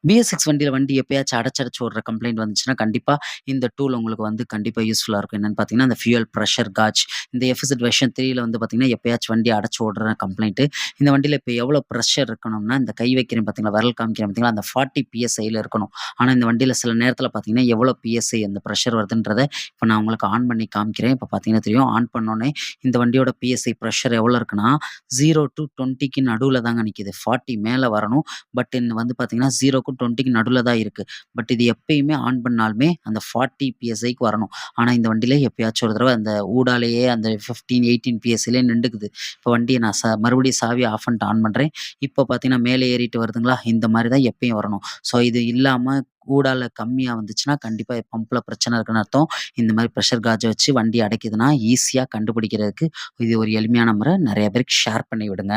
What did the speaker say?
BS6 வண்டியில வண்டி எப்பயாச்சும் அடைச்சு ஓடுற கம்ப்ளைண்ட் வந்துச்சுன்னா, கண்டிப்பா இந்த டூல் உங்களுக்கு வந்து கண்டிப்பா யூஸ்ஃபுல்லா இருக்கும். என்னன்னு பார்த்தீங்கன்னா, இந்த ஃபியூயல் பிரஷர் காஜ் இந்த எஃப்இசட் வெர்ஷன் 3ல வந்து பார்த்தீங்கன்னா, எப்பயாச்சும் வண்டி அடைச்சு ஓடுற கம்ப்ளைண்ட். இந்த வண்டியில இப்ப எவ்வளோ பிரஷர் இருக்கணும்னா, இந்த கை வைக்கிறேன் பார்த்தீங்களா, விரல் காமிக்கிறேன் பார்த்தீங்களா, அந்த 40 பிஎஸ்ஐல இருக்கணும். ஆனா, இந்த வண்டியில சில நேரத்தில பார்த்தீங்கன்னா, எவ்வளோ பிஎஸ்ஐ அந்த பிரஷர் வருதுன்றத இப்ப நான் உங்களுக்கு ஆன் பண்ணி காமிக்கிறேன். இப்ப பார்த்தீங்கன்னா தெரியும். ஆன் பண்ணோனே இந்த வண்டியோட பிஎஸ்ஐ பிரஷர் எவ்வளோ இருக்குன்னா, 0 டூ 20க்கு நடுவுல தாங்க நிக்குது. 40 மேல வரணும். பட் இந்த வந்து பார்த்தீங்கன்னா, 0க்கும் 20க்கும் நடுவுல தான் இருக்கு. பட் இது எப்பயுமே ஆன் பண்ணாலுமே அந்த 40 பிஎஸ்ஐக்கு வரணும். ஆனா இந்த வண்டியில எப்பயாச்சும் ஒரு தடவ அந்த ஊடாலேயே அந்த 15, 18 பிஎஸ்ஐலயே நின்டுக்குது. இப்ப வண்டிய நான் மறுபடியும் சாவிய ஆஃப் பண்ணிட்டு ஆன் பண்றேன். இப்ப பார்த்தீங்கன்னா, மேலே ஏறிட்டு வருதுங்களா? இந்த மாரி தான் எப்பயும் வரணும். ஸோ இது இல்லாம ஊடால கம்மியா வந்துச்சுன்னா, கண்டிப்பா பம்ப்ல பிரச்சனை இருக்குன்னு அர்த்தம். இந்த மாரி பிரஷர் காஜ வச்சு வண்டி அடைக்குதுன்னா, ஈஸியா கண்டுபிடிக்கிறதுக்கு இது ஒரு எளிமையான முறை. நெறைய பேருக்கு ஷேர் பண்ணி விடுங்க.